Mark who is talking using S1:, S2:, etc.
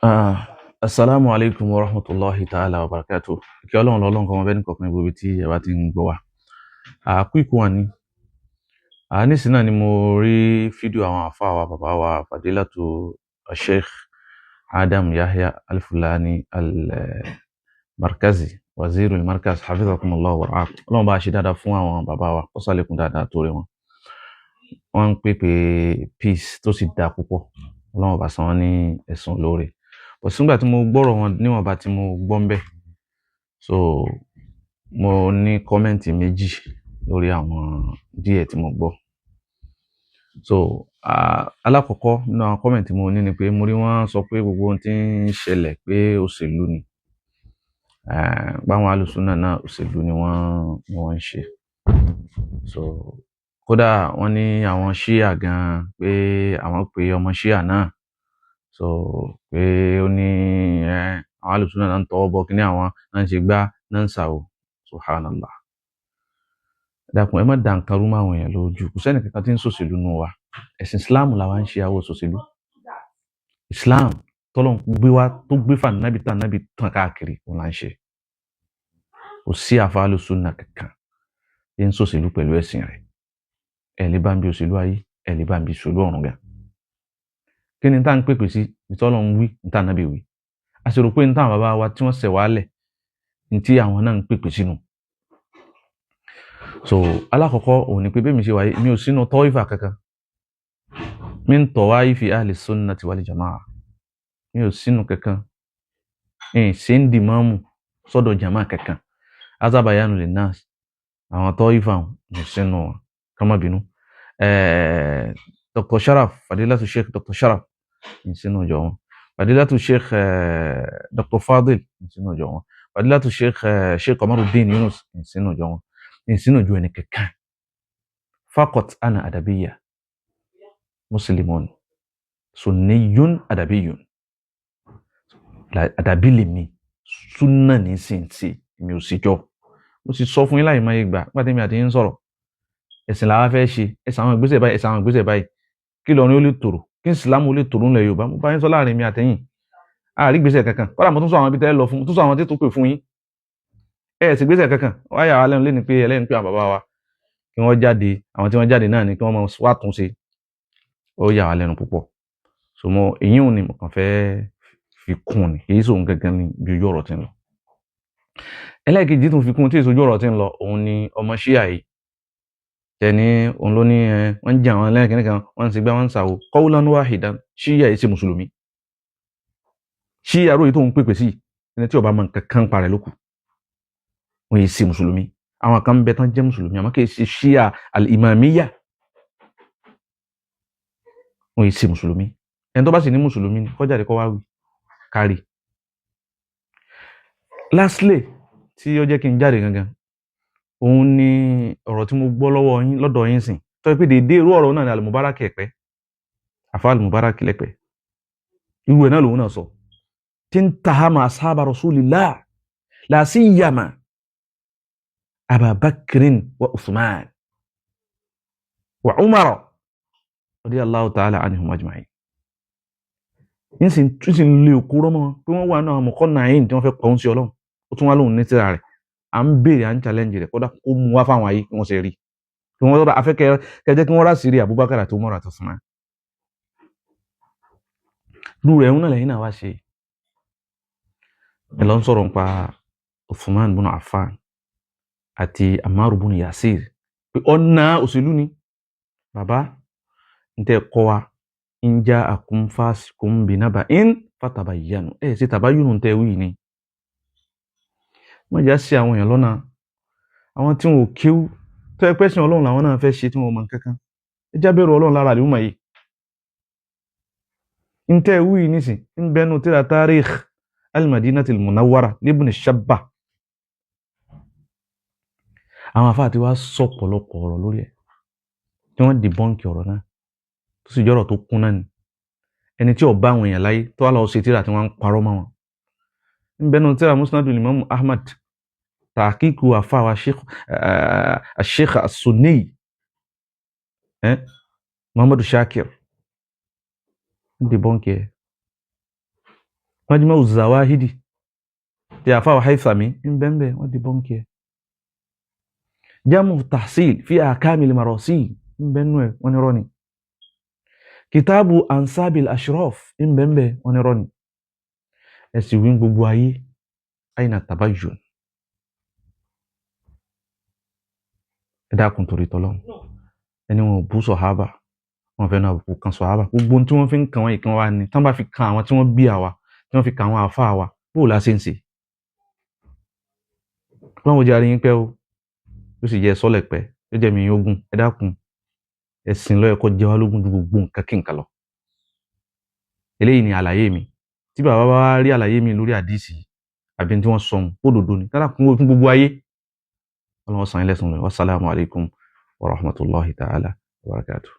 S1: Assalamu alaikum wa rahmatullahi ta'ala wa barakatuh. Kí Ọlọ́run lọ́lọ́run kan wọn bẹ́ẹ̀ ní kọ̀ọ̀kan ibi tí ẹ bá ti ń gbọ́ wa. Quick one ni. Nísìnyí náà ni mo rí fídíò àwọn àfáà wa bàbá wa Fadilatu Sheikh Adam Yahya Al-Fulani Al-Markazi, Wazirul Markaz, Hafizakumullah wa ra'akum. Ọlọ́run bá ṣe dáadáa fún àwọn bàbá wa, ó ṣàlékún dáadáa torí wọn. Wọ́n ń pèpè peace tó sì dáa púpọ̀. Ọlọ́run bá san wọ́n ní ẹ̀san lóore. Nígbà tí mo gbọ́rọ̀ wọn níwọ̀nba tí mo gbọ́ ń bẹ̀, so mo ní kọ́mẹ́ǹtì méjì lórí àwọn díẹ̀ tí mo gbọ́. So alákọ̀ọ́kọ́ nínú àwọn kọ́mẹ́ǹtì mo ní ni pé mo rí wọ́n sọ pé gbogbo ohun tí ń ṣẹlẹ̀ pé òṣèlú ni, báwọn alùsùnà náà òṣèlú ni wọ́n ń ṣe. So kódà wọ́n ní àwọn ṣíà gan pé àwọn pé ọmọ ṣíà náà, so pé ó ní àwọn alùsùnà náà ń tọwọ́ bọ kíní àwọn náà ń ṣe gbá náà ń ṣàwò. Subhanallah. Dákun ẹ má dá nǹkan rú máwọn èèyàn lójú. Kò sẹ́ni kankan tí ń ṣòṣèlú nù wa. Ẹ̀sìn Islam làwa ń ṣe àwọn òṣòṣèlú. Islam tọ́lọ́run gbé wá tó gbé fà nábì tán nábì tàn káàkiri òun là ń ṣe. Kò sí àfa alùsùnà kankan tí ń ṣòṣèlú pẹ̀lú ẹ̀sìn rẹ̀. Ẹ lè bá ń bí òṣèlú ayé, ẹ lè bá ń bí òṣèlú ọ̀run gan. Kí ni tá ń pèpè sí ìtọ́lọ́run wí níta nábì wí? A sì rò pé níta àwọn bàbá wa tí wọ́n ṣẹ̀ wálẹ̀ ní tí àwọn náà ń pèpè sínú. So alákọ̀ọ́kọ́ òun ni pé bẹ́ẹ̀ mi ṣe wáyé mi ò sínú tọ́ífà kankan. Min tawaifi ahli sunnati wal jamaa. Mi ò sínú kankan. Ṣé ń di máàmù sọ́dọ̀ jamaa kankan. Azabayanu linnas. Àwọn tọ́ífà mi ò sínú wọn. Ká má bínú. Dr. Sharaf, Fadilatu Sheikh Dr. Sharaf, mi sínú ọjọ́ wọn. Fadilatu Sheikh Dr. Fadil, mi sínú ọjọ́ wọn. Fadilatu Sheikh Qamaruddin Yunus, mi sínú ọjọ́ wọn. Mi sínú ọjọ́ ẹni kankan. Faqat ana adabiyya. Muslimun. Sunniyun adabiyun. Adabi lèmi. Sunna ní sínsì, mi ò sí jọ. Mo sì sọ fún yín láì máa gbà nígbà tí mi àti yín sọ̀rọ̀. Ẹ̀sìn làwa fẹ́ ṣe, ẹ̀sìn àwọn ìgbésẹ̀ báyìí, ẹ̀sìn àwọn ìgbésẹ̀ báyìí. Kí lọrin ó lè tòrò, kí ìsìlámù ó lè tòrò ńlẹ̀ Yorùbá. Mo bá yín sọ láàrin mi àtẹ̀yìn. Àrí ìgbésẹ̀ kankan. Kọ́lá mo tún sọ àwọn ibi tẹ́ lọ fún, mo tún sọ àwọn tí tó pè fún yín. Sì ìgbésẹ̀ kankan. Wọ́n yà wá lẹ́nu lẹ́ni pé ẹlẹ́ni pé àwọn bàbá wa kí wọ́n jáde, àwọn tí wọ́n jáde náà ni kí wọ́n máa wá tún ṣe. Ó yà wá lẹ́nu púpọ̀. So èyí ò ní mo kàn fẹ́ fi kún ni, èyí sóhun gangan ni ju ojú ọ̀rọ̀ tí ń lọ. Ẹlẹ́ẹ̀kejì tó fi kún tí ìsojú ọ̀rọ̀ tí ń lọ, òun ni ọmọ ṣíà yìí. Tẹni òun ló ní wọ́n ń jẹ àwọn ẹlẹ́ẹ̀kẹ́ nìkan, wọ́n ń ṣe gbá wọ́n ń ṣàwò. Qawlan wahidan, ṣíà yìí ṣe mùsùlùmí. Ṣíà ròyìn tó ń pèpè sí ẹni tí ó bá mọ nǹkan kan parẹ́ lókù. Wọ́n yìí ṣe mùsùlùmí. Àwọn kan bẹ tán jẹ́ mùsùlùmí, àmọ́ kì í ṣe ṣíà al-imamiyya. Wọ́n yìí ṣe mùsùlùmí. Ẹni tó bá sì ní mùsùlùmí ni kó jáde kó wá wí kárí. Lastly, tí ó jẹ́ kí n jáde gangan, òun ni ọ̀rọ̀ tí mo gbọ́ lọ́dọ̀ yín sìn. Tó yẹ pé dédé irú ọ̀rọ̀ náà ni Al-Mubarak Ẹ̀pẹ́. Àfáà Al-Mubarak lẹ́pẹ́. Irú ẹ̀ náà lòun náà sọ. Tí ń tahama ashaba Rasulillah, la siyama Aba Bakrin wa Uthman wa Umar radiyallahu ta'ala anhum ajma'in. Yín sì ń lé òkú rọ́mọ́ pé wọ́n wà náà mọ̀kànnàín tí wọ́n fẹ́ pọ̀un sí Ọlọ́run. Ó tún wá lóhun ní tírà rẹ̀. À ń béèrè, à ń challenge rẹ̀ kódà kó mú wá fáwọn ayé kí wọ́n ṣe rí. Kí wọ́n afẹ́ kẹjẹ́ kí wọ́n rá sí rí Abubakar àti Umar àti Uthman. Lú rẹ̀ ń náà lẹ́yìn náà wá ṣe. Ẹ lọ ń sọ̀rọ̀ nípa Uthman ibn Affan àti Ammar ibn Yasir. Pé ọ̀nà òṣèlú ni. Bàbá ń tẹ́ kọ́ wa. In ja'akum fasiqun binaba'in fatabayyanu. Sí tàbáyùnù ń tẹ́ wí ni. Wọ́n já sí àwọn èèyàn lọ́nà. Àwọn tí wọn ò kéwú tó ẹ pẹ́sìn Ọlọ́run làwọn náà fẹ́ ṣe tí wọn mọ̀ kankan. Ẹ já bẹ̀rù Ọlọ́run lára àlùmọ̀ yìí. In tẹ́ wí nísìn ń bẹnu tíra Tarikh al-Madinatil Munawwara Ibn Shabba. Àwọn àfáà tí wá sọ pọ̀lọpọ̀ ọ̀rọ̀ lórí ẹ̀ tí wọ́n dìbọ́ǹkì ọ̀rọ̀ náà tó sì jọ́rọ̀ tó kún náà ni. Ẹni tí ó bá àwọn èèyàn láyé tó wá lọ ṣe tíra tí wọ́n ń parọ́ mọ́ wọn. ń bẹnu tíra Musnadul Imam Ahmad tahqiqu àfáà Sheikh As-Sunni Muhammadu Shakir ń dìbọ́ǹkì ẹ̀. Majma'u Zawahidi tí àfáà Haythami ń bẹ́ẹ̀ wọ́n di bọ́ǹkì ẹ̀. Jamu Tahsil fi Ahkamil Marasil ń bẹ́ẹ̀ nú ẹ̀ wọ́n ní rọ́ni. Kitabu Ansabil Ashraf ń bẹ́ẹ̀ wọ́n ní rọ́ni. Ẹ̀sìn wí gbogbo ayé aina tabayyun. Ẹ dákun torí tọ́lọ́run ẹni wọn ò bú sọ̀hábà wọn fẹ́ náà bú kan sọ̀hábà gbogbo tí wọ́n fi ń kan wọn ìkan wa ni tán bá fi kan àwọn tí wọ́n bí àwa tí wọ́n fi kan àwọn àfáà wa bóò la ṣe ń ṣe. Ọlọ́run ó jẹ́ arí yín pẹ́ o ó sì jẹ́ sọ́lẹ̀ pẹ́ ó jẹ́ mi yógún ẹ dákun ẹ̀sìn ló yẹ kó jẹ́ wá lógún ju gbogbo nǹkan kí nǹkan lọ. Eléyìí ni àlàyé mi tí bàbá bá rí àlàyé mi lórí àdìsí àbí tí wọ́n sọ òdodo ni tára kún fún gbogbo ayé. Ọlọ́run san ilẹ̀ sùn lọ. Wassalamu alaikum wa rahmatullahi ta'ala wa barakatuh.